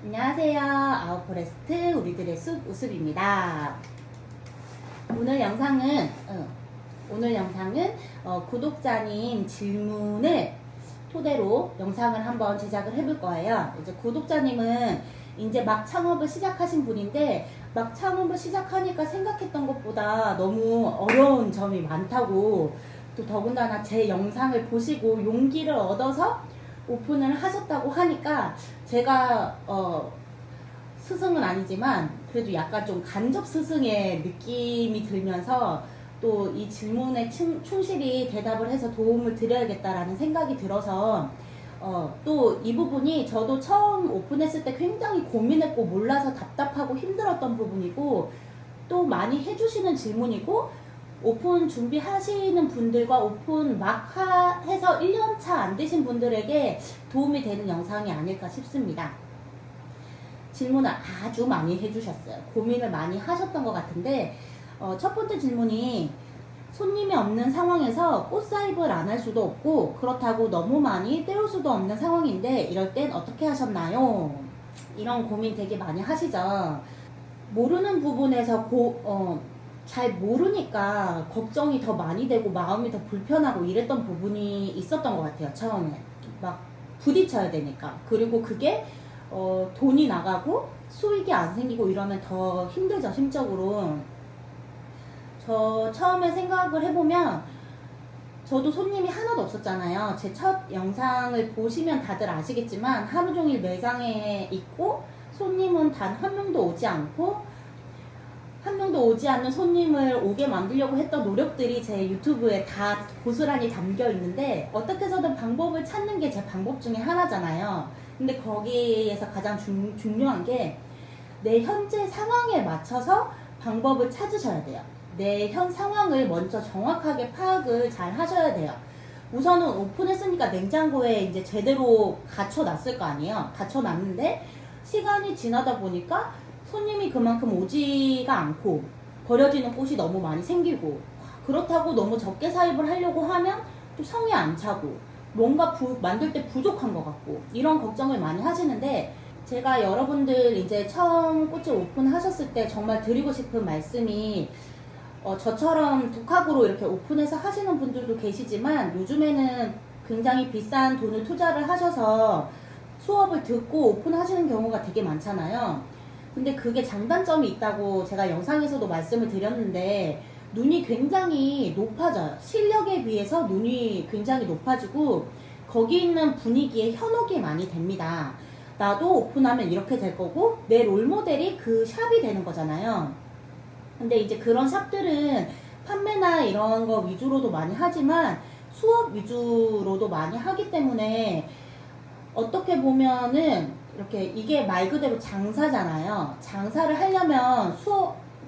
안녕하세요. 아웃포레스트 우리들의 숲 우습입니다. 오늘 영상은 구독자님 질문을 토대로 영상을 한번 제작을 해볼 거예요. 이제 구독자님은 이제 막 창업을 시작하신 분인데 막 창업을 시작하니까 생각했던 것보다 너무 어려운 점이 많다고, 또 더군다나 제 영상을 보시고 용기를 얻어서 오픈을 하셨다고 하니까 제가 스승은 아니지만 그래도 약간 좀 간접 스승의 느낌이 들면서 또 이 질문에 충실히 대답을 해서 도움을 드려야겠다라는 생각이 들어서 또 이 부분이 저도 처음 오픈했을 때 굉장히 고민했고 몰라서 답답하고 힘들었던 부분이고, 또 많이 해주시는 질문이고, 오픈 준비하시는 분들과 오픈 막 해서 1년차 안 되신 분들에게 도움이 되는 영상이 아닐까 싶습니다. 질문을 아주 많이 해주셨어요. 고민을 많이 하셨던 것 같은데, 첫 번째 질문이 손님이 없는 상황에서 꽃사입을 안 할 수도 없고 그렇다고 너무 많이 때울 수도 없는 상황인데 이럴 땐 어떻게 하셨나요? 이런 고민 되게 많이 하시죠. 모르는 부분에서 잘 모르니까 걱정이 더 많이 되고 마음이 더 불편하고 이랬던 부분이 있었던 것 같아요. 처음에 막 부딪혀야 되니까. 그리고 그게 돈이 나가고 수익이 안 생기고 이러면 더 힘들죠, 심적으로. 저 처음에 생각을 해보면 저도 손님이 하나도 없었잖아요. 제 첫 영상을 보시면 다들 아시겠지만 하루 종일 매장에 있고 손님은 단 한 명도 오지 않고, 한 명도 오지 않는 손님을 오게 만들려고 했던 노력들이 제 유튜브에 다 고스란히 담겨 있는데, 어떻게 해서든 방법을 찾는 게 제 방법 중에 하나잖아요. 근데 거기에서 가장 중요한 게 내 현재 상황에 맞춰서 방법을 찾으셔야 돼요. 내 현 상황을 먼저 정확하게 파악을 잘 하셔야 돼요. 우선은 오픈했으니까 냉장고에 이제 제대로 갖춰놨을 거 아니에요. 갖춰놨는데 시간이 지나다 보니까 손님이 그만큼 오지가 않고 버려지는 꽃이 너무 많이 생기고, 그렇다고 너무 적게 사입을 하려고 하면 또 성이 안 차고 뭔가 만들 때 부족한 것 같고, 이런 걱정을 많이 하시는데, 제가 여러분들 이제 처음 꽃을 오픈하셨을 때 정말 드리고 싶은 말씀이, 저처럼 독학으로 이렇게 오픈해서 하시는 분들도 계시지만 요즘에는 굉장히 비싼 돈을 투자를 하셔서 수업을 듣고 오픈하시는 경우가 되게 많잖아요. 근데 그게 장단점이 있다고 제가 영상에서도 말씀을 드렸는데, 눈이 굉장히 높아져요. 실력에 비해서 눈이 굉장히 높아지고 거기 있는 분위기에 현혹이 많이 됩니다. 나도 오픈하면 이렇게 될 거고 내 롤모델이 그 샵이 되는 거잖아요. 근데 이제 그런 샵들은 판매나 이런 거 위주로도 많이 하지만 수업 위주로도 많이 하기 때문에 어떻게 보면은 이렇게 이게 말 그대로 장사잖아요. 장사를 하려면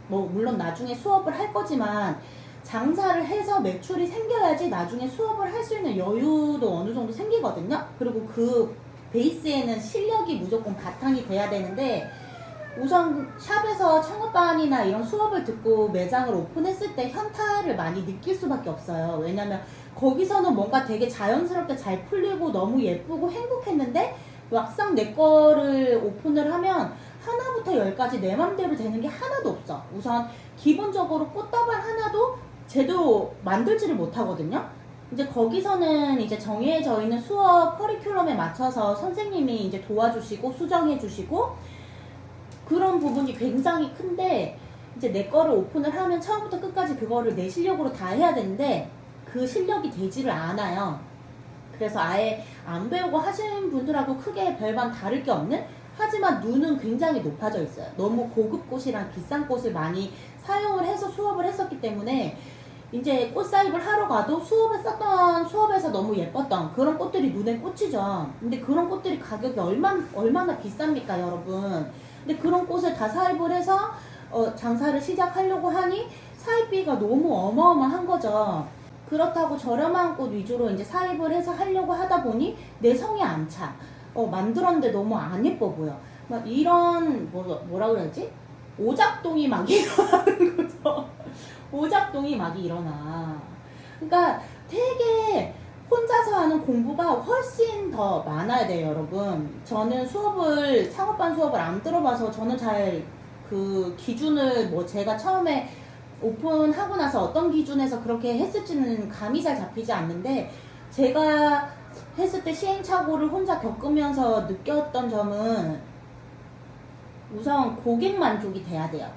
물론 나중에 수업을 할 거지만 장사를 해서 매출이 생겨야지 나중에 수업을 할 수 있는 여유도 어느 정도 생기거든요. 그리고 그 베이스에는 실력이 무조건 바탕이 돼야 되는데, 우선 샵에서 창업반이나 이런 수업을 듣고 매장을 오픈했을 때 현타를 많이 느낄 수밖에 없어요. 왜냐면 거기서는 뭔가 되게 자연스럽게 잘 풀리고 너무 예쁘고 행복했는데 막상 내 거를 오픈을 하면 하나부터 열까지 내 맘대로 되는 게 하나도 없어. 우선 기본적으로 꽃다발 하나도 제대로 만들지를 못하거든요. 이제 거기서는 이제 정해져 있는 수업 커리큘럼에 맞춰서 선생님이 이제 도와주시고 수정해 주시고 그런 부분이 굉장히 큰데, 이제 내 거를 오픈을 하면 처음부터 끝까지 그거를 내 실력으로 다 해야 되는데 그 실력이 되지를 않아요. 그래서 아예 안 배우고 하시는 분들하고 크게 별반 다를 게 없는, 하지만 눈은 굉장히 높아져 있어요. 너무 고급 꽃이랑 비싼 꽃을 많이 사용을 해서 수업을 했었기 때문에 이제 꽃 사입을 하러 가도 수업에서 너무 예뻤던 그런 꽃들이 눈에 꽂히죠. 근데 그런 꽃들이 가격이 얼마나 비쌉니까, 여러분? 근데 그런 꽃을 다 사입을 해서 장사를 시작하려고 하니 사입비가 너무 어마어마한 거죠. 그렇다고 저렴한 꽃 위주로 이제 사입을 해서 하려고 하다 보니 내 성이 안 차. 만들었는데 너무 안 예뻐 보여. 막 이런 뭐라 그래야지? 오작동이 막 일어나는 거죠. 오작동이 막 일어나. 그러니까 되게 혼자서 하는 공부가 훨씬 더 많아야 돼요, 여러분. 저는 창업반 수업을 안 들어봐서 저는 잘 그 기준을 뭐 제가 처음에 오픈하고 나서 어떤 기준에서 그렇게 했을지는 감이 잘 잡히지 않는데, 제가 했을 때 시행착오를 혼자 겪으면서 느꼈던 점은 우선 고객 만족이 돼야 돼요.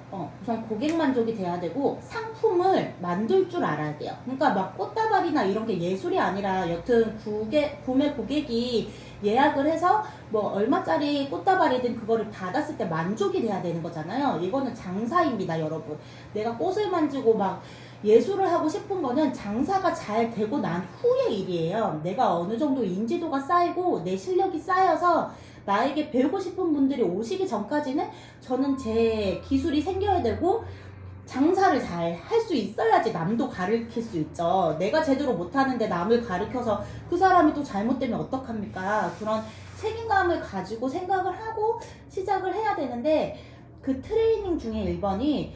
우선 고객 만족이 돼야 되고 상품을 만들 줄 알아야 돼요. 그러니까 막 꽃다발이나 이런 게 예술이 아니라 여튼 구매 고객이 예약을 해서 뭐 얼마짜리 꽃다발이든 그거를 받았을 때 만족이 돼야 되는 거잖아요. 이거는 장사입니다, 여러분. 내가 꽃을 만지고 막 예술을 하고 싶은 거는 장사가 잘 되고 난 후의 일이에요. 내가 어느 정도 인지도가 쌓이고 내 실력이 쌓여서 나에게 배우고 싶은 분들이 오시기 전까지는 저는 제 기술이 생겨야 되고 장사를 잘 할 수 있어야지 남도 가르칠 수 있죠. 내가 제대로 못하는데 남을 가르쳐서 그 사람이 또 잘못되면 어떡합니까? 그런 책임감을 가지고 생각을 하고 시작을 해야 되는데, 그 트레이닝 중에 1번이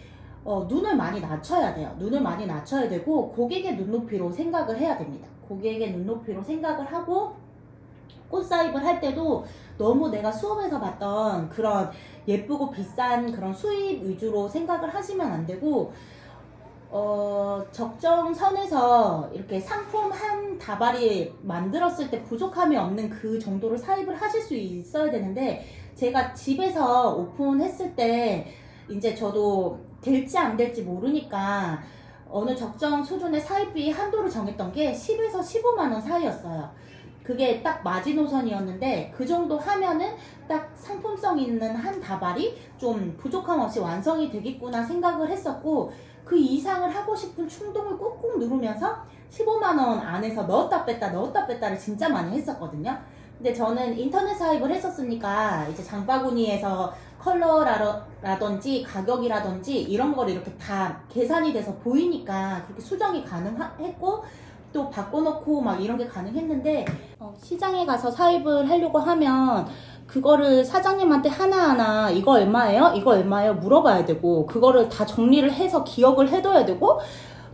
눈을 많이 낮춰야 돼요. 눈을 많이 낮춰야 되고 고객의 눈높이로 생각을 해야 됩니다. 고객의 눈높이로 생각을 하고 꽃사입을 할 때도 너무 내가 수업에서 봤던 그런 예쁘고 비싼 그런 수입 위주로 생각을 하시면 안 되고, 적정선에서 이렇게 상품 한 다발이 만들었을 때 부족함이 없는 그 정도로 사입을 하실 수 있어야 되는데, 제가 집에서 오픈했을 때 이제 저도 될지 안 될지 모르니까 어느 적정 수준의 사입비 한도를 정했던 게 10에서 15만원 사이였어요. 그게 딱 마지노선이었는데, 그 정도 하면은 딱 상품성 있는 한 다발이 좀 부족함 없이 완성이 되겠구나 생각을 했었고, 그 이상을 하고 싶은 충동을 꾹꾹 누르면서 15만원 안에서 넣었다 뺐다를 진짜 많이 했었거든요. 근데 저는 인터넷 사입을 했었으니까 이제 장바구니에서 컬러라든지 가격이라든지 이런 거를 이렇게 다 계산이 돼서 보이니까 그렇게 수정이 가능했고, 또 바꿔놓고 막 이런 게 가능했는데, 시장에 가서 사입을 하려고 하면 그거를 사장님한테 하나하나 이거 얼마예요? 이거 얼마예요? 물어봐야 되고, 그거를 다 정리를 해서 기억을 해둬야 되고,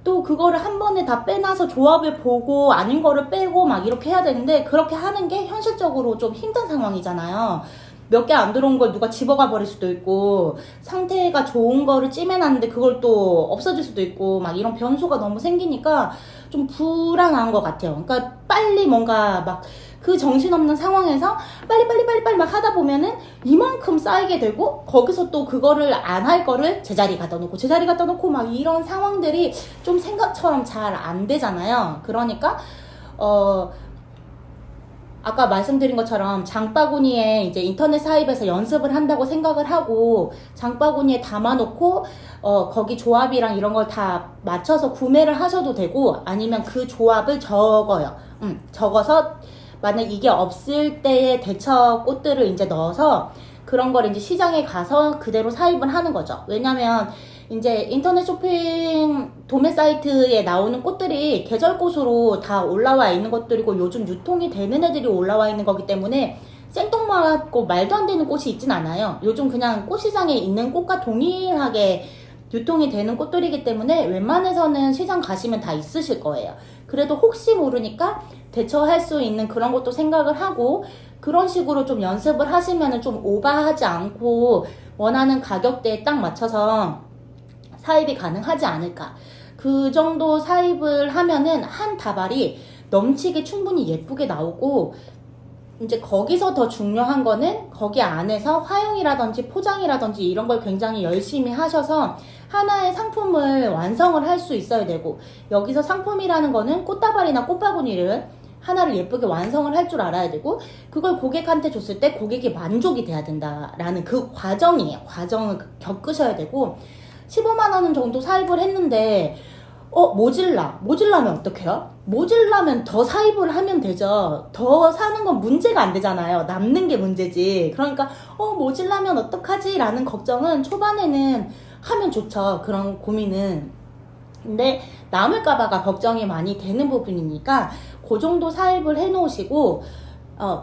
또 그거를 한 번에 다 빼놔서 조합을 보고 아닌 거를 빼고 막 이렇게 해야 되는데, 그렇게 하는 게 현실적으로 좀 힘든 상황이잖아요. 몇 개 안 들어온 걸 누가 집어가 버릴 수도 있고, 상태가 좋은 거를 찜해놨는데 그걸 또 없어질 수도 있고, 막 이런 변수가 너무 생기니까 좀 불안한 것 같아요. 그러니까 빨리 뭔가 막 그 정신없는 상황에서 빨리 막 하다 보면은 이만큼 쌓이게 되고, 거기서 또 그거를 안 할 거를 제자리 갖다 놓고 막 이런 상황들이 좀 생각처럼 잘 안 되잖아요. 그러니까 아까 말씀드린 것처럼 장바구니에 이제 인터넷 사입에서 연습을 한다고 생각을 하고 장바구니에 담아놓고 거기 조합이랑 이런 걸 다 맞춰서 구매를 하셔도 되고, 아니면 그 조합을 적어서 만약 이게 없을 때의 대처 꽃들을 이제 넣어서 그런 걸 이제 시장에 가서 그대로 사입을 하는 거죠. 왜냐면 이제 인터넷 쇼핑 도매 사이트에 나오는 꽃들이 계절꽃으로 다 올라와 있는 것들이고, 요즘 유통이 되는 애들이 올라와 있는 거기 때문에 생뚱맞고 말도 안 되는 꽃이 있진 않아요. 요즘 그냥 꽃시장에 있는 꽃과 동일하게 유통이 되는 꽃들이기 때문에 웬만해서는 시장 가시면 다 있으실 거예요. 그래도 혹시 모르니까 대처할 수 있는 그런 것도 생각을 하고, 그런 식으로 좀 연습을 하시면 좀 오버하지 않고 원하는 가격대에 딱 맞춰서 사입이 가능하지 않을까. 그 정도 사입을 하면은 한 다발이 넘치게 충분히 예쁘게 나오고, 이제 거기서 더 중요한 거는 거기 안에서 화형이라든지 포장이라든지 이런 걸 굉장히 열심히 하셔서 하나의 상품을 완성을 할 수 있어야 되고, 여기서 상품이라는 거는 꽃다발이나 꽃바구니를 하나를 예쁘게 완성을 할 줄 알아야 되고, 그걸 고객한테 줬을 때 고객이 만족이 돼야 된다라는 그 과정이에요. 과정을 겪으셔야 되고, 15만원 정도 사입을 했는데 모질라면 어떡해요? 모질라면 더 사입을 하면 되죠. 더 사는 건 문제가 안 되잖아요. 남는 게 문제지. 그러니까 모질라면 어떡하지? 라는 걱정은 초반에는 하면 좋죠. 그런 고민은. 근데 남을까봐가 걱정이 많이 되는 부분이니까 그 정도 사입을 해놓으시고,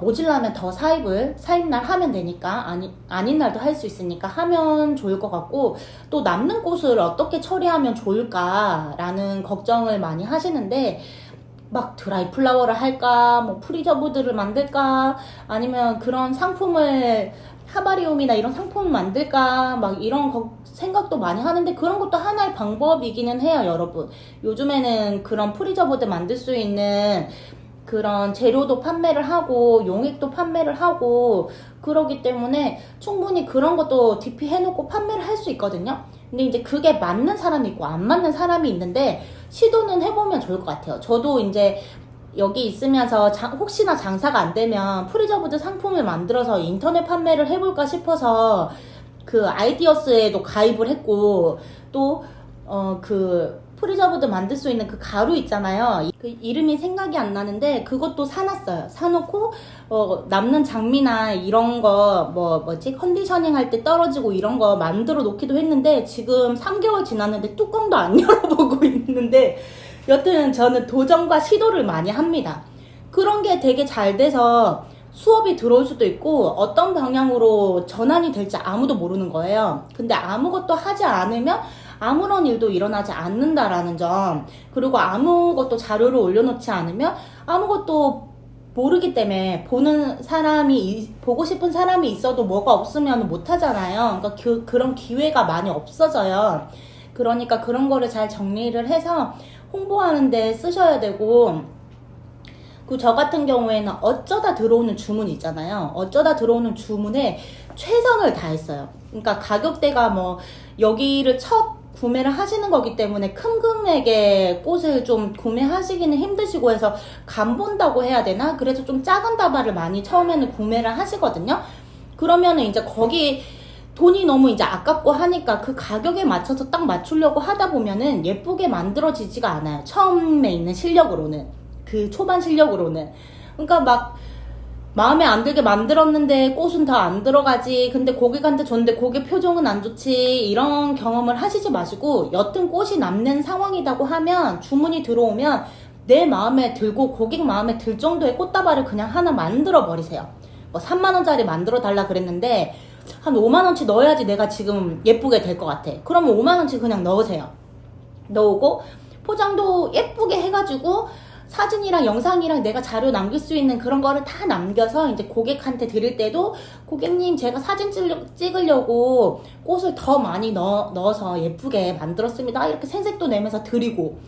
모질라면 더 사입날 하면 되니까, 아닌 날도 할 수 있으니까 하면 좋을 것 같고, 또 남는 꽃을 어떻게 처리하면 좋을까라는 걱정을 많이 하시는데, 막 드라이 플라워를 할까, 뭐 프리저브드를 만들까, 아니면 그런 상품을 하바리움이나 이런 상품을 만들까, 막 이런 생각도 많이 하는데, 그런 것도 하나의 방법이기는 해요, 여러분. 요즘에는 그런 프리저브드 만들 수 있는 그런 재료도 판매를 하고 용액도 판매를 하고 그러기 때문에 충분히 그런 것도 DP 해놓고 판매를 할 수 있거든요. 근데 이제 그게 맞는 사람이 있고 안 맞는 사람이 있는데, 시도는 해보면 좋을 것 같아요. 저도 이제 여기 있으면서 혹시나 장사가 안 되면 프리저브드 상품을 만들어서 인터넷 판매를 해볼까 싶어서 그 아이디어스에도 가입을 했고, 또 그 프리저브드 만들 수 있는 그 가루 있잖아요. 그 이름이 생각이 안 나는데 그것도 사놨어요. 사놓고 남는 장미나 이런 거 뭐지 컨디셔닝 할 때 떨어지고 이런 거 만들어 놓기도 했는데, 지금 3개월 지났는데 뚜껑도 안 열어보고 있는데, 여튼 저는 도전과 시도를 많이 합니다. 그런 게 되게 잘 돼서 수업이 들어올 수도 있고 어떤 방향으로 전환이 될지 아무도 모르는 거예요. 근데 아무것도 하지 않으면 아무런 일도 일어나지 않는다라는 점, 그리고 아무것도 자료를 올려놓지 않으면 아무것도 모르기 때문에 보고 싶은 사람이 있어도 뭐가 없으면 못 하잖아요. 그러니까 그런 기회가 많이 없어져요. 그러니까 그런 거를 잘 정리를 해서 홍보하는 데 쓰셔야 되고, 저 같은 경우에는 어쩌다 들어오는 주문 있잖아요. 어쩌다 들어오는 주문에 최선을 다했어요. 그러니까 가격대가 뭐 여기를 첫 구매를 하시는 거기 때문에 큰 금액의 꽃을 좀 구매하시기는 힘드시고 해서 간 본다고 해야 되나? 그래서 좀 작은 다발을 많이 처음에는 구매를 하시거든요. 그러면은 이제 거기 돈이 너무 이제 아깝고 하니까 그 가격에 맞춰서 딱 맞추려고 하다 보면은 예쁘게 만들어지지가 않아요. 처음에 있는 실력으로는. 그 초반 실력으로는. 그러니까 막 마음에 안 들게 만들었는데 꽃은 더 안 들어가지, 근데 고객한테 줬는데 고객 표정은 안 좋지, 이런 경험을 하시지 마시고, 여튼 꽃이 남는 상황이라고 하면 주문이 들어오면 내 마음에 들고 고객 마음에 들 정도의 꽃다발을 그냥 하나 만들어 버리세요. 뭐 3만원짜리 만들어 달라 그랬는데 한 5만원치 넣어야지 내가 지금 예쁘게 될 것 같아. 그러면 5만원치 그냥 넣으세요. 넣고 포장도 예쁘게 해가지고 사진이랑 영상이랑 내가 자료 남길 수 있는 그런 거를 다 남겨서 이제 고객한테 드릴 때도, 고객님 제가 사진 찍으려고 꽃을 더 많이 넣어서 예쁘게 만들었습니다, 이렇게 생색도 내면서 드리고,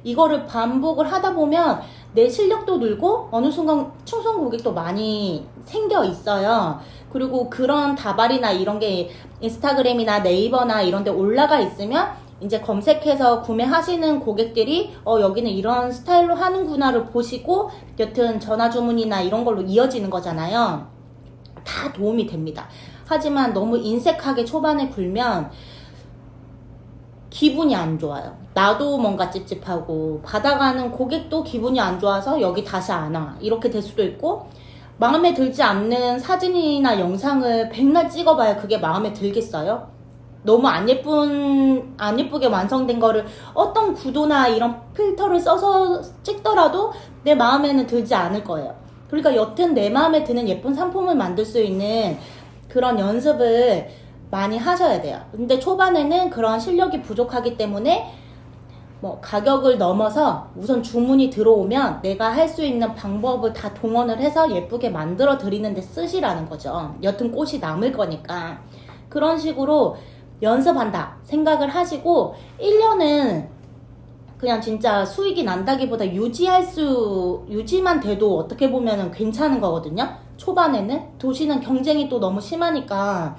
이거를 반복을 하다 보면 내 실력도 늘고 어느 순간 충성 고객도 많이 생겨 있어요. 그리고 그런 다발이나 이런 게 인스타그램이나 네이버나 이런 데 올라가 있으면 이제 검색해서 구매하시는 고객들이 여기는 이런 스타일로 하는구나를 보시고 여튼 전화 주문이나 이런 걸로 이어지는 거잖아요. 다 도움이 됩니다. 하지만 너무 인색하게 초반에 굴면 기분이 안 좋아요. 나도 뭔가 찝찝하고 받아가는 고객도 기분이 안 좋아서 여기 다시 안 와, 이렇게 될 수도 있고, 마음에 들지 않는 사진이나 영상을 백날 찍어봐야 그게 마음에 들겠어요? 너무 안 예쁘게 완성된 거를 어떤 구도나 이런 필터를 써서 찍더라도 내 마음에는 들지 않을 거예요. 그러니까 여튼 내 마음에 드는 예쁜 상품을 만들 수 있는 그런 연습을 많이 하셔야 돼요. 근데 초반에는 그런 실력이 부족하기 때문에 뭐 가격을 넘어서 우선 주문이 들어오면 내가 할 수 있는 방법을 다 동원을 해서 예쁘게 만들어 드리는데 쓰시라는 거죠. 여튼 꽃이 남을 거니까. 그런 식으로 연습한다 생각을 하시고 1년은 그냥 진짜 수익이 난다기보다 유지만 돼도 어떻게 보면 괜찮은 거거든요. 초반에는 도시는 경쟁이 또 너무 심하니까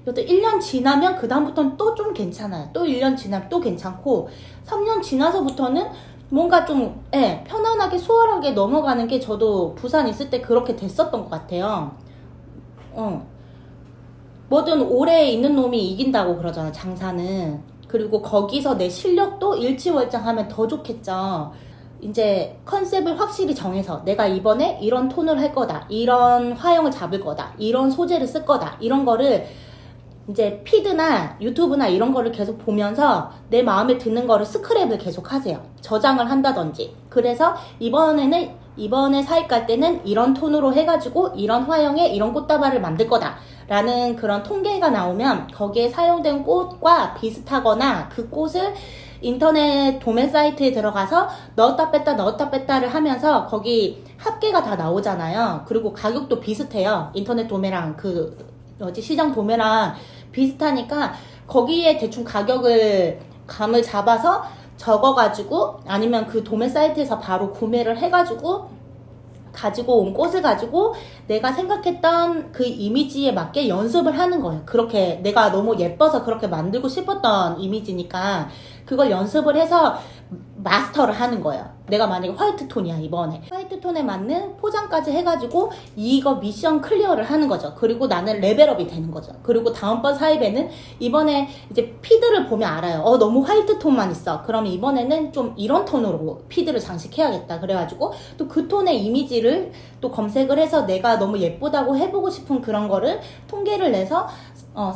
여튼 1년 지나면 그 다음부터는 또 좀 괜찮아요. 또 1년 지나면 또 괜찮고 3년 지나서부터는 뭔가 좀 편안하게 수월하게 넘어가는 게, 저도 부산 있을 때 그렇게 됐었던 것 같아요. 뭐든 오래 있는 놈이 이긴다고 그러잖아, 장사는. 그리고 거기서 내 실력도 일취월장하면 더 좋겠죠. 이제 컨셉을 확실히 정해서 내가 이번에 이런 톤을 할 거다, 이런 화형을 잡을 거다, 이런 소재를 쓸 거다, 이런 거를 이제 피드나 유튜브나 이런 거를 계속 보면서 내 마음에 드는 거를 스크랩을 계속 하세요. 저장을 한다든지. 그래서 이번에 사입 갈 때는 이런 톤으로 해가지고 이런 화형에 이런 꽃다발을 만들 거다 라는 그런 통계가 나오면 거기에 사용된 꽃과 비슷하거나 그 꽃을 인터넷 도매 사이트에 들어가서 넣었다 뺐다를 하면서 거기 합계가 다 나오잖아요. 그리고 가격도 비슷해요. 인터넷 도매랑 시장 도매랑 비슷하니까 거기에 대충 가격을 감을 잡아서 적어가지고 아니면 그 도매 사이트에서 바로 구매를 해가지고 가지고 온 꽃을 가지고 내가 생각했던 그 이미지에 맞게 연습을 하는 거예요. 그렇게 내가 너무 예뻐서 그렇게 만들고 싶었던 이미지니까 그걸 연습을 해서 마스터를 하는 거예요. 내가 만약에 화이트 톤이야 이번에 화이트 톤에 맞는 포장까지 해가지고 이거 미션 클리어를 하는 거죠. 그리고 나는 레벨업이 되는 거죠. 그리고 다음번 사입에는 이번에 이제 피드를 보면 알아요. 너무 화이트 톤만 있어. 그러면 이번에는 좀 이런 톤으로 피드를 장식해야겠다. 그래가지고 또 그 톤의 이미지를 또 검색을 해서 내가 너무 예쁘다고 해보고 싶은 그런 거를 통계를 내서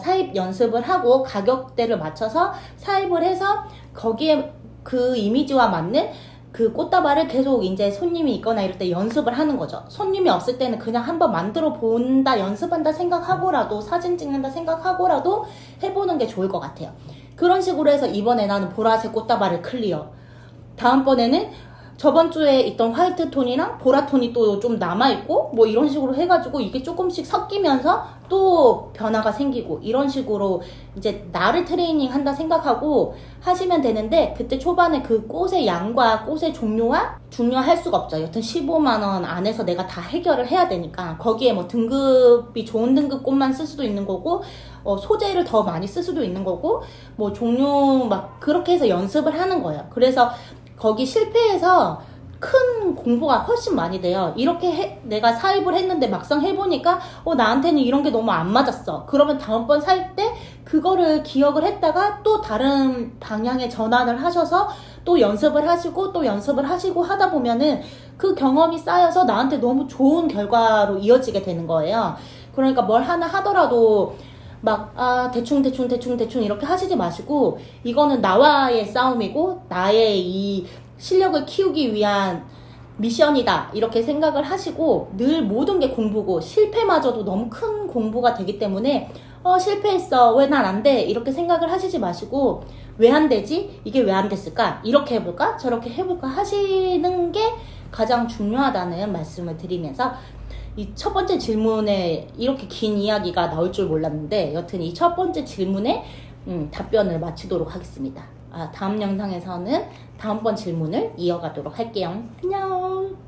사입 연습을 하고 가격대를 맞춰서 사입을 해서 거기에 그 이미지와 맞는 그 꽃다발을 계속 이제 손님이 있거나 이럴 때 연습을 하는 거죠. 손님이 없을 때는 그냥 한번 만들어 본다, 연습한다 생각하고라도 사진 찍는다 생각하고라도 해보는 게 좋을 것 같아요. 그런 식으로 해서 이번에 나는 보라색 꽃다발을 클리어. 다음번에는 저번 주에 있던 화이트 톤이랑 보라 톤이 또 좀 남아있고 뭐 이런 식으로 해가지고 이게 조금씩 섞이면서 또 변화가 생기고 이런 식으로 이제 나를 트레이닝 한다 생각하고 하시면 되는데 그때 초반에 그 꽃의 양과 꽃의 종류와 중요할 수가 없죠. 여튼 15만원 안에서 내가 다 해결을 해야 되니까 거기에 뭐 등급이 좋은 등급 꽃만 쓸 수도 있는 거고 소재를 더 많이 쓸 수도 있는 거고 뭐 종류 막 그렇게 해서 연습을 하는 거예요. 그래서 거기 실패해서 큰 공부가 훨씬 많이 돼요. 이렇게 내가 사입을 했는데 막상 해보니까 나한테는 이런 게 너무 안 맞았어. 그러면 다음번 사입 때 그거를 기억을 했다가 또 다른 방향에 전환을 하셔서 또 연습을 하시고 또 연습을 하시고 하다 보면은 그 경험이 쌓여서 나한테 너무 좋은 결과로 이어지게 되는 거예요. 그러니까 뭘 하나 하더라도 막 대충 이렇게 하시지 마시고 이거는 나와의 싸움이고 나의 이 실력을 키우기 위한 미션이다 이렇게 생각을 하시고 늘 모든 게 공부고 실패마저도 너무 큰 공부가 되기 때문에 실패했어 왜 난 안 돼 이렇게 생각을 하시지 마시고 왜 안 되지? 이게 왜 안 됐을까? 이렇게 해볼까? 저렇게 해볼까? 하시는 게 가장 중요하다는 말씀을 드리면서 이 첫 번째 질문에 이렇게 긴 이야기가 나올 줄 몰랐는데 여튼 이 첫 번째 질문에 답변을 마치도록 하겠습니다. 다음 영상에서는 다음번 질문을 이어가도록 할게요. 안녕.